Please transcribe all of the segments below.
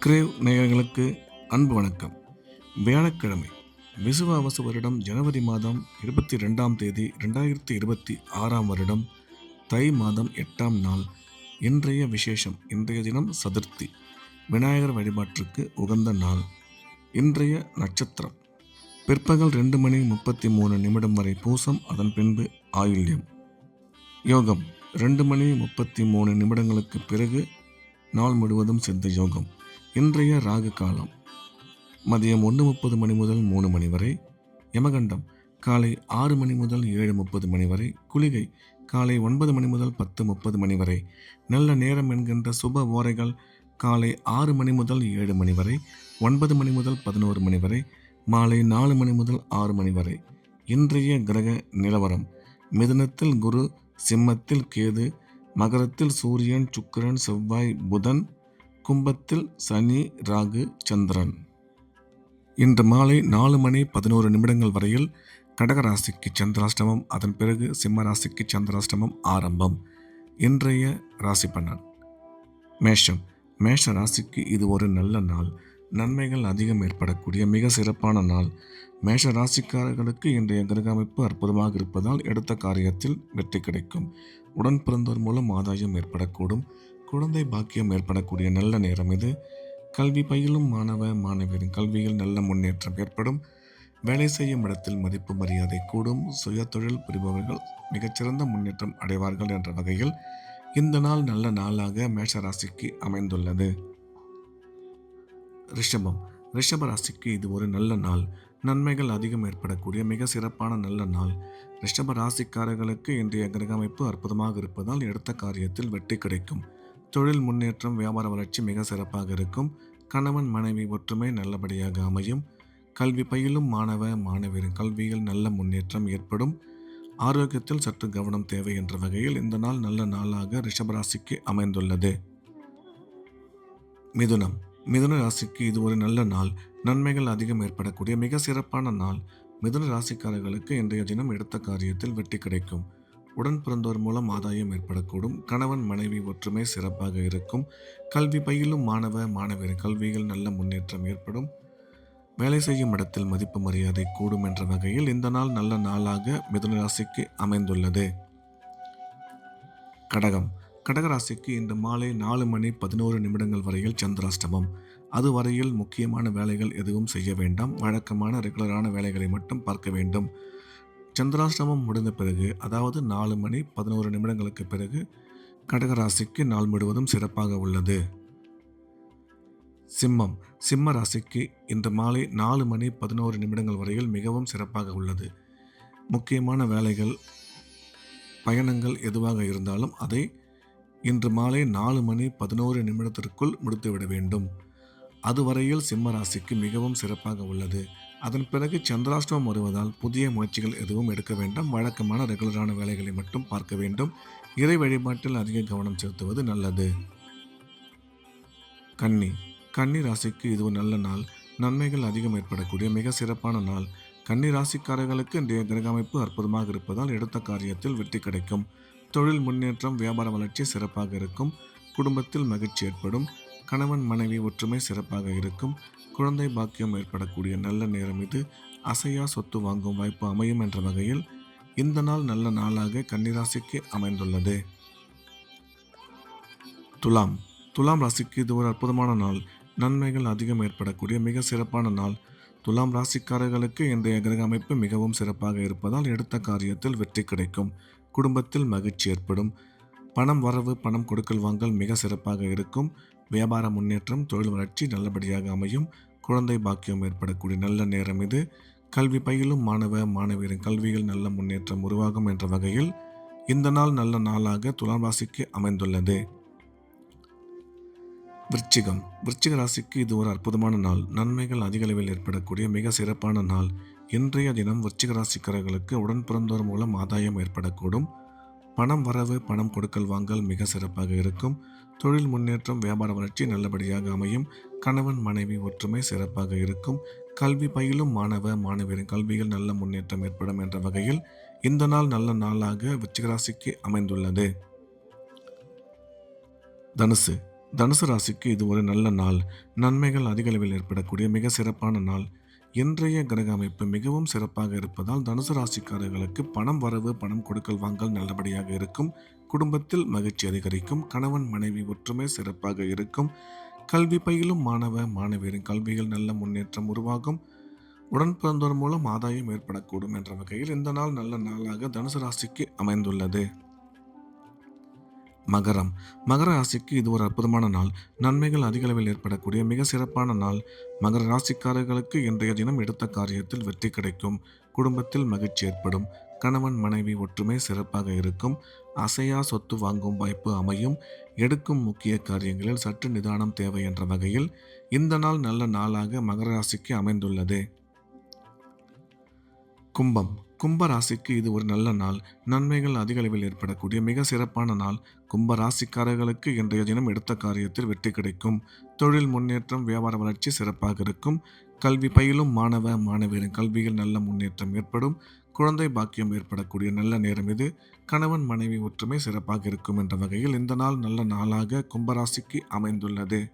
Grave நேயர்களுக்கு அன்பு வணக்கம். வியாழக்கிழமை விசுவாவசு வருடம் ஜனவரி மாதம் 22ஆம் தேதி 2026ஆம் வருடம் தை மாதம் 8ஆம் நாள். இன்றைய விசேஷம். இன்றைய தினம் சதுர்த்தி, விநாயகர் வழிபாட்டிற்கு உகந்த நாள். இன்றைய நட்சத்திரம் பிற்பகல் 2:33 வரை பூசம், அதன் பின்பு ஆயுள்யம். யோகம் 2:33 பிறகு நாள் முழுவதும் சித்த யோகம். இன்றைய ராகு காலம் மதியம் 1:30 முதல் 3 வரை. யமகண்டம் காலை 6 முதல் 7:30 வரை. குளிகை காலை 9 முதல் 10:30 வரை. நல்ல நேரம் என்கின்ற சுப ஓரைகள் காலை 6 முதல் 7 வரை, 9 முதல் 11 வரை, மாலை 4 முதல் 6 வரை. இன்றைய கிரக நிலவரம்: மிதுனத்தில் குரு, சிம்மத்தில் கேது, மகரத்தில் சூரியன், சுக்கிரன், செவ்வாய், புதன், கும்பத்தில் சனி, ராகு, சந்திரன். இன்று மாலை 4:11 வரையில் கடகராசிக்கு சந்திராஷ்டமம், அதன் பிறகு சிம்ம ராசிக்கு சந்திராஷ்டமம் ஆரம்பம். இன்றைய ராசி பலன். மேஷம். மேஷ ராசிக்கு இது ஒரு நல்ல நாள். நன்மைகள் அதிகம் ஏற்படக்கூடிய மிக சிறப்பான நாள். மேஷ ராசிக்காரர்களுக்கு இன்றைய கிரக அமைப்பு அற்புதமாக இருப்பதால் எடுத்த காரியத்தில் வெற்றி கிடைக்கும். உடன் பிறந்தோர் மூலம் ஆதாயம் ஏற்படக்கூடும். குழந்தை பாக்கியம் ஏற்படக்கூடிய நல்ல நேரம் இது. கல்வி பயிலும் மாணவ மாணவியரின் கல்வியில் நல்ல முன்னேற்றம் ஏற்படும். வேலை செய்யும் இடத்தில் மதிப்பு மரியாதை கூடும். சுய தொழில் புரிபவர்கள் மிகச்சிறந்த முன்னேற்றம் அடைவார்கள் என்ற வகையில் இந்த நாள் நல்ல நாளாக மேஷ ராசிக்கு அமைந்துள்ளது. ரிஷபம். ரிஷப ராசிக்கு இது ஒரு நல்ல நாள். நன்மைகள் அதிகம் ஏற்படக்கூடிய மிக சிறப்பான நல்ல நாள். ரிஷப ராசிக்காரர்களுக்கு இன்றைய கிரக அமைப்பு அற்புதமாக இருப்பதால் எடுத்த காரியத்தில் வெற்றி கிடைக்கும். தொழில் முன்னேற்றம், வியாபார வளர்ச்சி மிக சிறப்பாக இருக்கும். கணவன் மனைவி ஒற்றுமை நல்லபடியாக அமையும். கல்வி பயிலும் மாணவ மாணவியரின் கல்வியில் நல்ல முன்னேற்றம் ஏற்படும். ஆரோக்கியத்தில் சற்று கவனம் தேவை என்ற வகையில் இந்த நாள் நல்ல நாளாக ரிஷபராசிக்கு அமைந்துள்ளது. மிதுனம். மிதுன ராசிக்கு இது ஒரு நல்ல நாள். நன்மைகள் அதிகம் ஏற்படக்கூடிய மிக சிறப்பான நாள். மிதுன ராசிக்காரர்களுக்கு இன்றைய தினம் எடுத்த காரியத்தில் வெற்றி கிடைக்கும். உடன் பிறந்தோர் மூலம் ஆதாயம் ஏற்படக்கூடும். கணவன் மனைவி ஒற்றுமை சிறப்பாக இருக்கும். கல்வி பயிலும் மாணவ மாணவியரின் கல்வியில் நல்ல முன்னேற்றம் ஏற்படும். வேலை செய்யும் இடத்தில் மதிப்பு மரியாதை கூடும் என்ற வகையில் இந்த நாள் நல்ல நாளாக மிதுன ராசிக்கு அமைந்துள்ளது. கடகம். கடகராசிக்கு இன்று மாலை 4:11 வரையில் சந்திராஷ்டமம். அதுவரையில் முக்கியமான வேலைகள் எதுவும் செய்ய வேண்டாம். வழக்கமான ரெகுலரான வேலைகளை மட்டும் பார்க்க வேண்டும். சந்திராஷ்டமம் முடிந்த பிறகு, அதாவது 4:11 பிறகு கடகராசிக்கு நாள் முழுவதும் சிறப்பாக உள்ளது. சிம்மம். சிம்ம ராசிக்கு இன்று மாலை 4:11 வரையில் மிகவும் சிறப்பாக உள்ளது. முக்கியமான வேலைகள், பயணங்கள் எதுவாக இருந்தாலும் அதை இன்று மாலை 4:11 முடித்துவிட வேண்டும். அதுவரையில் சிம்ம ராசிக்கு மிகவும் சிறப்பாக உள்ளது. அதன் பிறகு சந்திராஷ்டமம் வருவதால் புதிய முயற்சிகள் எதுவும் எடுக்க வேண்டாம். வழக்கமான ரெகுலரான வேலைகளை மட்டும் பார்க்க வேண்டும். இறை வழிபாட்டில் அதிக கவனம் செலுத்துவது நல்லது. கன்னி. கன்னி ராசிக்கு இது ஒரு நல்ல நாள். நன்மைகள் அதிகம் ஏற்படக்கூடிய மிக சிறப்பான நாள். கன்னி ராசிக்காரர்களுக்கு இன்றைய கிரக அமைப்பு அற்புதமாக இருப்பதால் எடுத்த காரியத்தில் வெற்றி கிடைக்கும். தொழில் முன்னேற்றம், வியாபார வளர்ச்சி சிறப்பாக இருக்கும். குடும்பத்தில் மகிழ்ச்சி ஏற்படும். கணவன் மனைவி ஒற்றுமை சிறப்பாக இருக்கும். குழந்தை பாக்கியம் ஏற்படக்கூடிய நல்ல நேரம் இது. அசையா சொத்து வாங்கும் வாய்ப்பு அமையும் என்ற வகையில் இந்த நாள் நல்ல நாளாக கன்னிராசிக்கு அமைந்துள்ளது. துலாம். துலாம் ராசிக்கு இது ஒரு அற்புதமான நாள். நன்மைகள் அதிகம் ஏற்படக்கூடிய மிக சிறப்பான நாள். துலாம் ராசிக்காரர்களுக்கு இன்றைய கிரக அமைப்பு மிகவும் சிறப்பாக இருப்பதால் எடுத்த காரியத்தில் வெற்றி கிடைக்கும். குடும்பத்தில் மகிழ்ச்சி ஏற்படும். பணம் வரவு, பணம் கொடுக்கல் வாங்கல் மிக சிறப்பாக இருக்கும். வியாபார முன்னேற்றம், தொழில் வளர்ச்சி நல்லபடியாக அமையும். குழந்தை பாக்கியம் ஏற்படக்கூடிய நல்ல நேரம் இது. கல்வி பயிலும் மாணவ மாணவியரின் கல்வியில் நல்ல முன்னேற்றம் உருவாகும் என்ற வகையில் இந்த நாள் நல்ல நாளாக துலாம் ராசிக்கு அமைந்துள்ளது. விருச்சிகம். விருச்சிக ராசிக்கு இது ஒரு அற்புதமான நாள். நன்மைகள் அதிக அளவில் ஏற்படக்கூடிய மிக சிறப்பான நாள். இன்றைய தினம் விருச்சிக ராசிக்காரர்களுக்கு உடன் பிறந்தோர் மூலம் ஆதாயம் ஏற்படக்கூடும். பணம் வரவு, பணம் கொடுக்கல் வாங்கல் மிக சிறப்பாக இருக்கும். தொழில் முன்னேற்றம், வியாபார வளர்ச்சி நல்லபடியாக அமையும். கணவன் மனைவி ஒற்றுமை சிறப்பாக இருக்கும். கல்வி பயிலும் மாணவ மாணவியரின் கல்வியில் நல்ல முன்னேற்றம் ஏற்படும் என்ற வகையில் இந்த நாள் நல்ல நாளாக விருச்சிக ராசிக்கு அமைந்துள்ளது. தனுசு. தனுசு ராசிக்கு இது ஒரு நல்ல நாள். நன்மைகள் அதிக அளவில் ஏற்படக்கூடிய மிக சிறப்பான நாள். இன்றைய கிரக அமைப்பு மிகவும் சிறப்பாக இருப்பதால் தனுசு ராசிக்காரர்களுக்கு பணம் வரவு, பணம் கொடுக்கல் வாங்கல் நல்லபடியாக இருக்கும். குடும்பத்தில் மகிழ்ச்சி அதிகரிக்கும். கணவன் மனைவி ஒற்றுமை சிறப்பாக இருக்கும். கல்வி பயிலும் மாணவ மாணவியரின் கல்வியில் நல்ல முன்னேற்றம் உருவாகும். உடன் பிறந்தோர் மூலம் ஆதாயம் ஏற்படக்கூடும் என்ற வகையில் இந்த நாள் நல்ல நாளாக தனுசு ராசிக்கு அமைந்துள்ளது. மகரம். மகர ராசிக்கு இது ஒரு அற்புதமான நாள். நன்மைகள் அதிக அளவில் ஏற்படக்கூடிய மிக சிறப்பான நாள். மகர ராசிக்காரர்களுக்கு இன்றைய தினம் எடுத்த காரியத்தில் வெற்றி கிடைக்கும். குடும்பத்தில் மகிழ்ச்சி ஏற்படும். கணவன் மனைவி ஒற்றுமை சிறப்பாக இருக்கும். அசையா சொத்து வாங்கும் வாய்ப்பு அமையும். எடுக்கும் முக்கிய காரியங்களில் சற்று நிதானம் தேவை என்ற வகையில் இந்த நாள் நல்ல நாளாக மகர ராசிக்கு அமைந்துள்ளது. கும்பம். கும்ப ராசிக்கு இது ஒரு நல்ல நாள். நன்மைகள் அதிக அளவில் ஏற்படக்கூடிய மிக சிறப்பான நாள். கும்ப ராசிக்காரர்களுக்கு இன்றைய தினம் எடுத்த காரியத்தில் வெற்றி கிடைக்கும். தொழில் முன்னேற்றம், வியாபார வளர்ச்சி சிறப்பாக இருக்கும். கல்வி பயிலும் மாணவ மாணவியரின் கல்வியில் நல்ல முன்னேற்றம் ஏற்படும். குழந்தை பாக்கியம் ஏற்படக்கூடிய நல்ல நேரம் இது. கணவன் மனைவி ஒற்றுமை சிறப்பாக இருக்கும் என்ற வகையில் இந்த நாள் நல்ல நாளாக கும்பராசிக்கு அமைந்துள்ளது.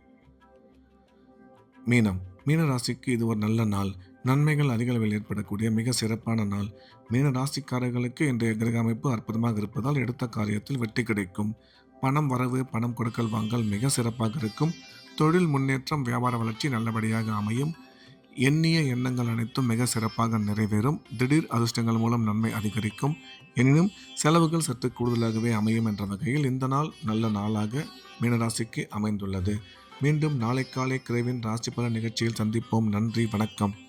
மீனம். மீன ராசிக்கு இது ஒரு நல்ல நாள். நன்மைகள் அதிக அளவில் ஏற்படக்கூடிய மிக சிறப்பான நாள். மீன ராசிக்காரர்களுக்கு இன்றைய கிரக அமைப்பு அற்புதமாக இருப்பதால் எடுத்த காரியத்தில் வெற்றி கிடைக்கும். பணம் வரவு, பணம் கொடுக்கல் வாங்கல் மிக சிறப்பாக இருக்கும். தொழில் முன்னேற்றம், வியாபார வளர்ச்சி நல்லபடியாக அமையும். எண்ணிய எண்ணங்கள் அனைத்தும் மிக சிறப்பாக நிறைவேறும். திடீர் அதிர்ஷ்டங்கள் மூலம் நன்மை அதிகரிக்கும். எனினும் செலவுகள் சற்று கூடுதலாகவே அமையும் என்ற வகையில் இந்த நாள் நல்ல நாளாக மீனராசிக்கு அமைந்துள்ளது. மீண்டும் நாளை காலை கிரேவின் ராசி பலன் நிகழ்ச்சியில் சந்திப்போம். நன்றி, வணக்கம்.